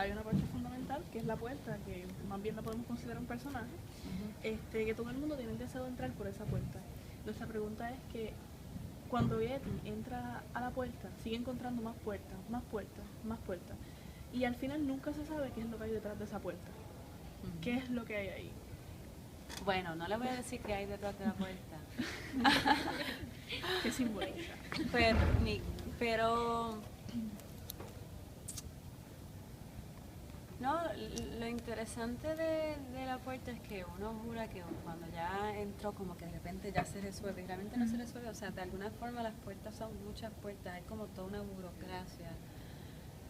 hay una parte fundamental que es la puerta, que más bien la podemos considerar un personaje, que todo el mundo tiene el deseo de entrar por esa puerta. Nuestra pregunta es que cuando Getty entra a la puerta, sigue encontrando más puertas, más puertas, más puertas. Y al final nunca se sabe qué es lo que hay detrás de esa puerta. ¿Qué es lo que hay ahí? Bueno, no le voy a decir qué hay detrás de la puerta. ¿Qué simboliza? Pero no, lo interesante de la puerta es que uno jura que cuando ya entró como que de repente ya se resuelve y realmente no se resuelve, o sea, de alguna forma las puertas son muchas puertas, hay como toda una burocracia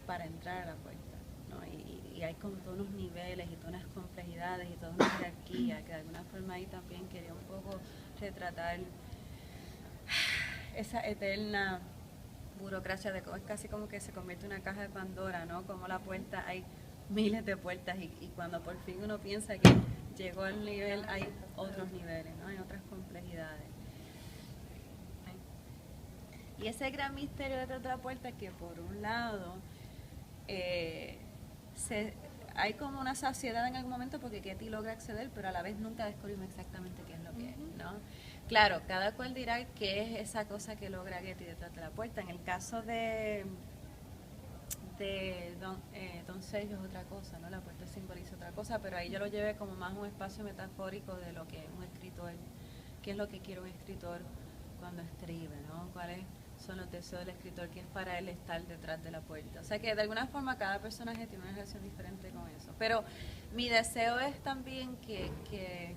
para entrar a la puerta, ¿no? Y hay como todos unos niveles y todas unas complejidades y toda una jerarquía que de alguna forma ahí también quería un poco retratar esa eterna burocracia de cómo es casi como que se convierte en una caja de Pandora, ¿no? Como la puerta, hay miles de puertas y cuando por fin uno piensa que llegó al nivel, hay otros niveles, ¿no? Hay otras complejidades. Y ese gran misterio detrás de la puerta es que por un lado hay como una saciedad en algún momento porque Getty logra acceder, pero a la vez nunca descubrimos exactamente qué es lo que es, ¿no? Claro, cada cual dirá qué es esa cosa que logra Getty detrás de la puerta. En el caso de Don Sergio es otra cosa, ¿no? La puerta simboliza otra cosa, pero ahí yo lo llevé como más un espacio metafórico de lo que es un escritor, qué es lo que quiere un escritor cuando escribe, ¿no? ¿Cuáles son los deseos del escritor, que es para él estar detrás de la puerta? O sea que de alguna forma cada personaje tiene una relación diferente con eso. Pero mi deseo es también que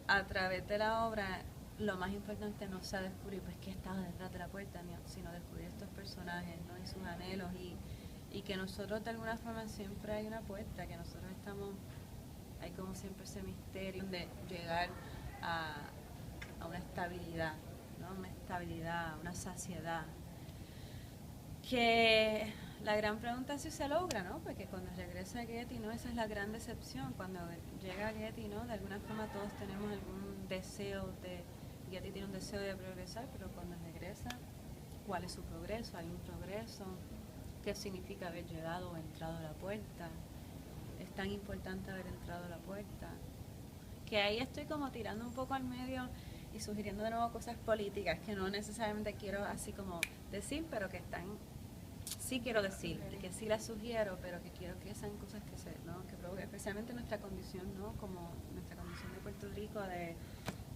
a través de la obra lo más importante no sea descubrir pues qué estaba detrás de la puerta, sino descubrir estos personajes, ¿no? Y sus anhelos y que nosotros de alguna forma siempre hay una puerta, que nosotros estamos, hay como siempre ese misterio de llegar a una estabilidad, ¿no? Una estabilidad, una saciedad. Que la gran pregunta es si se logra, ¿no? Porque cuando regresa Getty, ¿no? Esa es la gran decepción. Cuando llega Getty, ¿no? De alguna forma todos tenemos algún deseo de... Getty tiene un deseo de progresar, pero cuando regresa, ¿cuál es su progreso? ¿Hay un progreso? ¿Qué significa haber llegado o entrado a la puerta? ¿Es tan importante haber entrado a la puerta? Que ahí estoy como tirando un poco al medio y sugiriendo de nuevo cosas políticas que no necesariamente quiero así como decir, pero que están, sí quiero decir, que sí las sugiero, pero que quiero que sean cosas que se, ¿no? Que provoquen, especialmente nuestra condición, ¿no? Como nuestra condición de Puerto Rico, de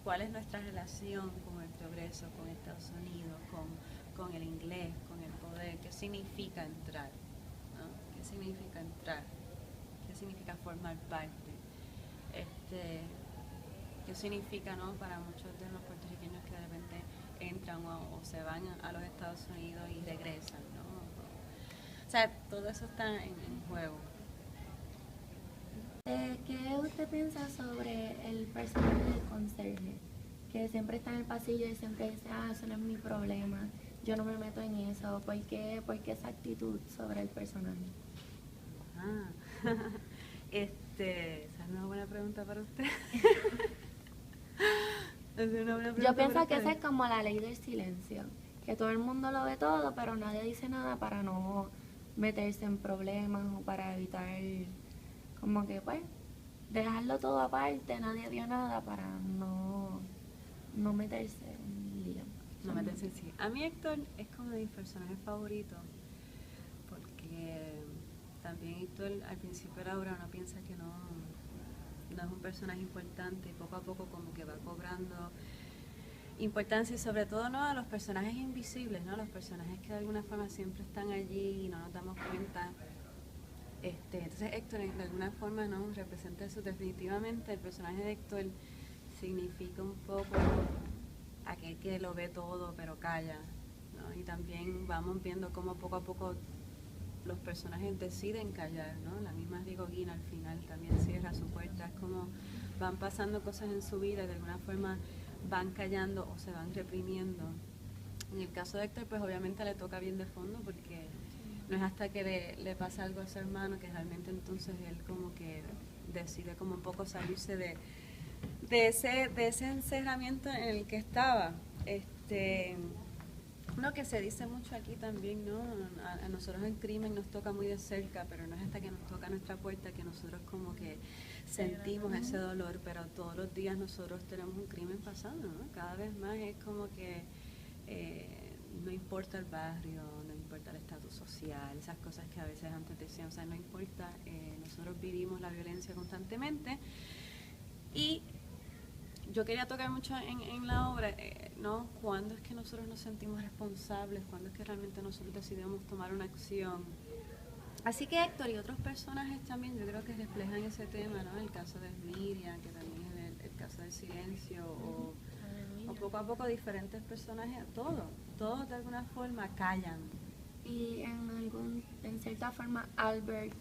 cuál es nuestra relación con el progreso, con Estados Unidos, con el inglés, con el poder, qué significa entrar, ¿no? ¿Qué significa entrar? ¿Qué significa formar parte? ¿Qué significa, ¿no? Para muchos de los puertorriqueños que de repente entran o se van a los Estados Unidos y regresan, ¿no? O sea, todo eso está en juego. ¿Qué usted piensa sobre el personaje del conserje? Que siempre está en el pasillo y siempre dice, eso no es mi problema, yo no me meto en eso. ¿Por qué esa actitud sobre el personaje? Esa es una buena pregunta para usted. Yo pienso que esa es como la ley del silencio, que todo el mundo lo ve todo, pero nadie dice nada para no meterse en problemas o para evitar, como que pues, dejarlo todo aparte, nadie dio nada para no meterse en lío. No meterse en sí. A mí Héctor es como de mis personajes favoritos, porque también Héctor al principio de la obra uno piensa que no es un personaje importante y poco a poco como que va cobrando importancia y sobre todo, ¿no? A los personajes invisibles, ¿no? Los personajes que de alguna forma siempre están allí y no nos damos cuenta. Entonces Héctor de alguna forma, ¿no? Representa eso. Definitivamente el personaje de Héctor significa un poco aquel que lo ve todo pero calla, ¿no? Y también vamos viendo cómo poco a poco los personajes deciden callar, ¿no? La misma Rigoguina al final también cierra su puerta. Es como van pasando cosas en su vida y de alguna forma van callando o se van reprimiendo. En el caso de Héctor, pues obviamente le toca bien de fondo porque no es hasta que le pasa algo a su hermano que realmente entonces él como que decide como un poco salirse de ese encerramiento en el que estaba. No, que se dice mucho aquí también, ¿no? A nosotros el crimen nos toca muy de cerca, pero no es hasta que nos toca nuestra puerta que nosotros como que sentimos ese dolor, pero todos los días nosotros tenemos un crimen pasando, ¿no? Cada vez más es como que no importa el barrio, no importa el estatus social, esas cosas que a veces antes decían, o sea, no importa, nosotros vivimos la violencia constantemente. Y yo quería tocar mucho en la obra, ¿no? ¿Cuándo es que nosotros nos sentimos responsables? ¿Cuándo es que realmente nosotros decidimos tomar una acción? Así que Héctor y otros personajes también yo creo que reflejan ese tema, ¿no? El caso de Miriam, que también es el caso del silencio, o poco a poco diferentes personajes, todos de alguna forma callan. Y en cierta forma Albert,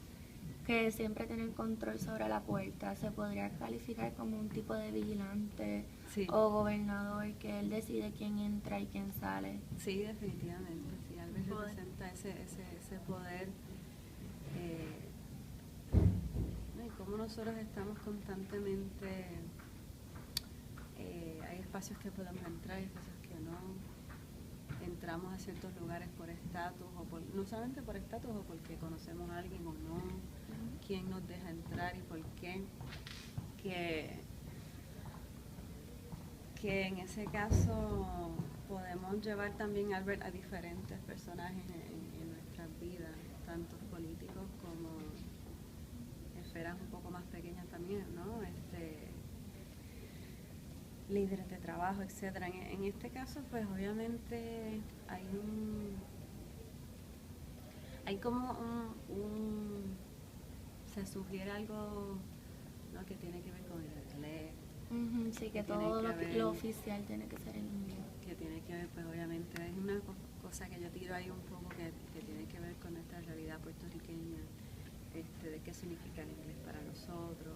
que siempre tiene el control sobre la puerta, se podría calificar como un tipo de vigilante, sí, o gobernador, que él decide quién entra y quién sale. Sí, definitivamente, sí, Albert representa ese poder. Y como nosotros estamos constantemente, hay espacios que podemos entrar, hay espacios que no, entramos a ciertos lugares por estatus, no solamente por estatus o porque conocemos a alguien o no, quién nos deja entrar y por qué, que en ese caso podemos llevar también Albert a diferentes personajes en nuestras vidas, tanto políticos como esferas un poco más pequeñas también, ¿no? Líderes de trabajo, etcétera. En este caso, pues obviamente hay como se sugiere algo, ¿no? Que tiene que ver con el inglés. Sí, que todo lo oficial tiene que ser en inglés. Que tiene que ver, pues obviamente es una cosa que yo tiro ahí un poco que tiene que ver con nuestra realidad puertorriqueña, de qué significa el inglés para nosotros.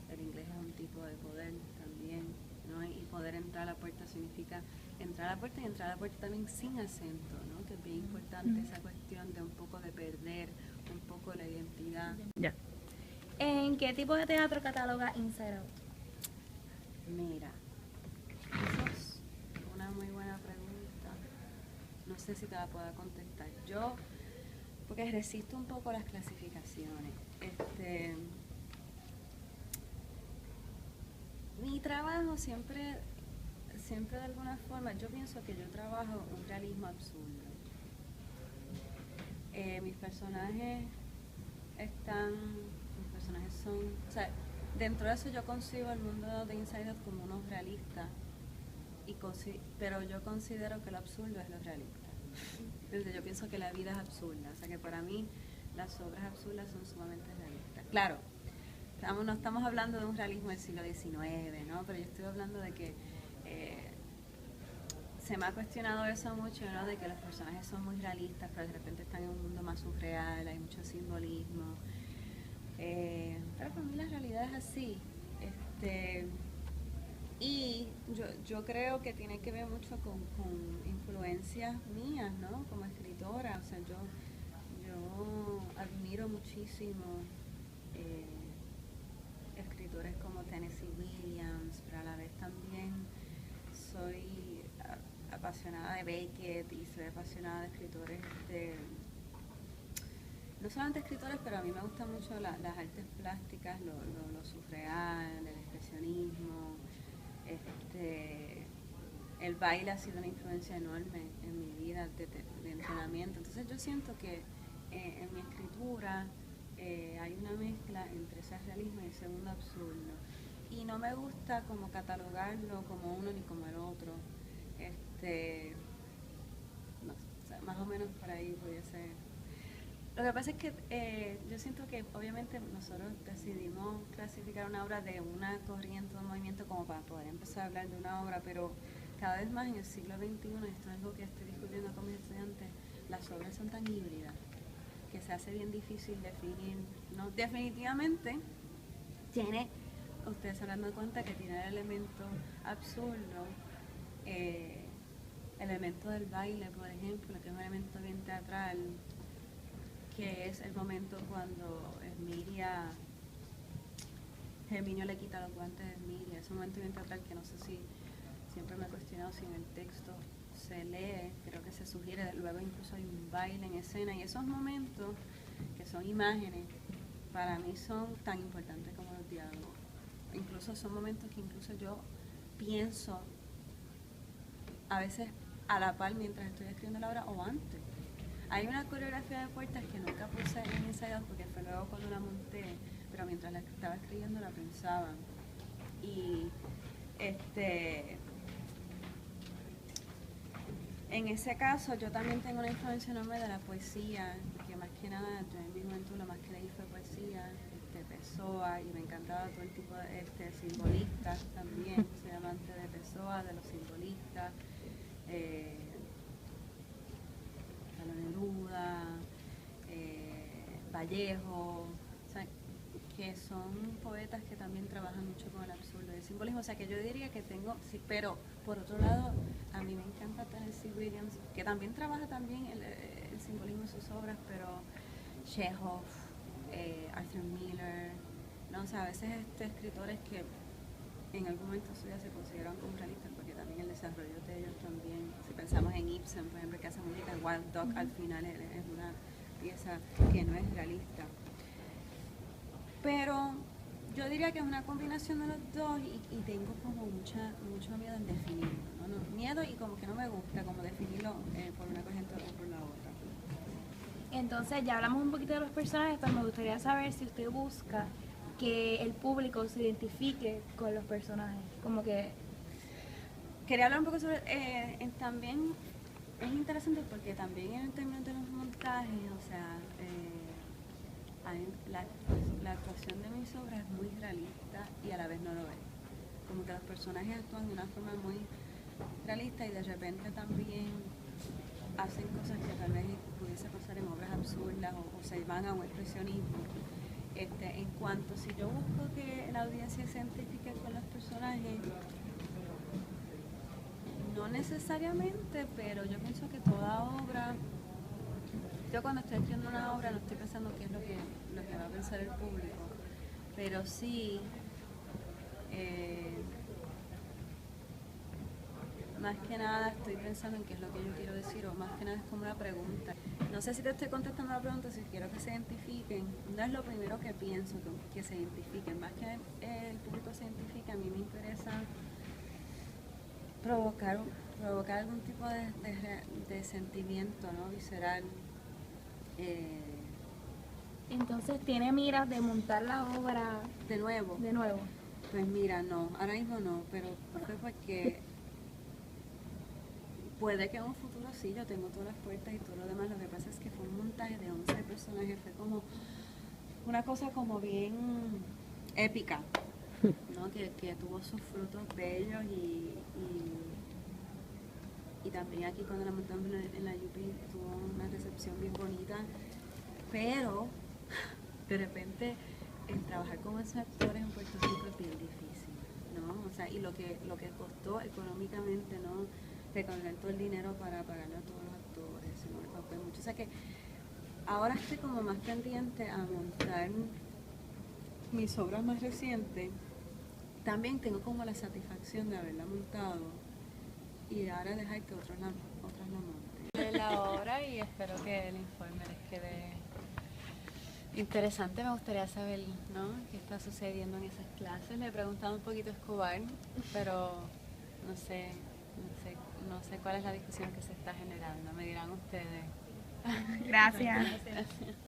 El inglés es un tipo de poder también, ¿no? Y poder entrar a la puerta significa entrar a la puerta y entrar a la puerta también sin acento, ¿no? Que es bien importante esa cuestión de un poco de perder un poco la identidad. Ya. ¿En qué tipo de teatro cataloga Inside Out? Mira, eso es una muy buena pregunta. No sé si te la pueda contestar. Yo, porque resisto un poco las clasificaciones. Mi trabajo siempre de alguna forma, yo pienso que yo trabajo un realismo absurdo. Mis personajes son, o sea, dentro de eso yo concibo el mundo de Inside Out como unos realistas, pero yo considero que lo absurdo es lo realista. Entonces yo pienso que la vida es absurda, o sea que para mí las obras absurdas son sumamente realistas. Claro, no estamos hablando de un realismo del siglo XIX, ¿no? Pero yo estoy hablando de que se me ha cuestionado eso mucho, ¿no? De que los personajes son muy realistas, pero de repente están en un mundo más surreal, hay mucho simbolismo. Pero para mí la realidad es así. Y yo creo que tiene que ver mucho con influencias mías, ¿no? Como escritora, o sea, yo admiro muchísimo escritores como Tennessee Williams, pero a la vez también soy apasionada de Beckett y soy apasionada de escritores no solamente escritores, pero a mí me gustan mucho las artes plásticas, lo surreal, el expresionismo. El baile ha sido una influencia enorme en mi vida de entrenamiento. Entonces yo siento que en mi escritura hay una mezcla entre ese realismo y ese mundo absurdo. Y no me gusta como catalogarlo como uno ni como el otro. No, o sea, más o menos por ahí podría ser. Lo que pasa es que yo siento que obviamente nosotros decidimos clasificar una obra de una corriente, un movimiento como para poder empezar a hablar de una obra, pero cada vez más en el siglo XXI, y esto es algo que estoy discutiendo con mis estudiantes, las obras son tan híbridas que se hace bien difícil definir, ¿no? Definitivamente ustedes se han dado cuenta que tiene el elemento absurdo, el elemento del baile, por ejemplo, que es un elemento bien teatral, que es el momento cuando Herminio le quita los guantes a Emilia. Es un momento bien teatral que no sé si, siempre me he cuestionado si en el texto se lee, creo que se sugiere, luego incluso hay un baile en escena, y esos momentos que son imágenes, para mí son tan importantes como los diálogos. Incluso son momentos que incluso yo pienso a veces a la par mientras estoy escribiendo la obra o antes. Hay una coreografía de puertas que nunca puse en Inside Out porque fue luego cuando la monté, pero mientras la estaba escribiendo la pensaba. Y en ese caso yo también tengo una influencia enorme de la poesía, que más que nada yo en mi juventud lo más que leí fue poesía, Pessoa, y me encantaba todo el tipo de simbolistas también, soy amante de Pessoa, de los simbolistas, Carlos Neruda, Vallejo, o sea, que son poetas que también trabajan mucho con el absurdo y el simbolismo, o sea que yo diría que tengo, sí, pero por otro lado a mí me encanta Tennessee Williams, que también trabaja también el simbolismo en sus obras, pero Chekhov, Arthur Miller, no, o sea, a veces escritores que en algún momento su vida se consideran como realistas, porque también el desarrollo de ellos también, si pensamos en Ibsen, por ejemplo, que hace música, Wild Dog al final es una pieza que no es realista. Pero yo diría que es una combinación de los dos y tengo como mucho miedo en definirlo, ¿no? Miedo y como que no me gusta como definirlo por una corriente o por la otra. Entonces ya hablamos un poquito de los personajes, pero me gustaría saber si usted busca que el público se identifique con los personajes, como que... Quería hablar un poco sobre, también es interesante porque también en términos de los montajes, o sea, la actuación de mis obras es muy realista y a la vez no lo es. Como que los personajes actúan de una forma muy realista y de repente también hacen cosas que tal vez pudiese pasar en obras absurdas o se van a un expresionismo. En cuanto si yo busco que la audiencia se identifique con los personajes, no necesariamente, pero yo pienso que toda obra, yo cuando estoy escribiendo una obra no estoy pensando qué es lo que va a pensar el público, pero sí, más que nada estoy pensando en qué es lo que yo quiero decir, o más que nada es como una pregunta. No sé si te estoy contestando la pregunta, si quiero que se identifiquen, no es lo primero que pienso, que se identifiquen, más que el público se identifique, a mí me interesa provocar algún tipo de sentimiento, ¿no? Visceral. Entonces tiene miras de montar la obra De nuevo. Pues mira, no, ahora mismo no, pero fue porque puede que en un futuro sí, yo tengo todas las puertas y todo lo demás, lo que pasa es que fue un montaje de 11 personajes, fue como una cosa como bien épica, ¿no? Que tuvo sus frutos bellos y también aquí cuando la montamos en la UP tuvo una recepción bien bonita, pero de repente trabajar con esos actores en Puerto Rico es bien difícil, ¿no? O sea, y lo que costó económicamente, ¿no? Recoger todo el dinero para pagarle a todos los actores, ¿no? El papel, mucho. O sea que ahora estoy como más pendiente a montar mis obras más recientes. También tengo como la satisfacción de haberla montado y ahora dejar que otros la monten. De la obra y espero que el informe les quede interesante. Me gustaría saber, ¿no?, qué está sucediendo en esas clases. Le he preguntado un poquito a Escobar, pero no sé cuál es la discusión que se está generando. Me dirán ustedes. Gracias.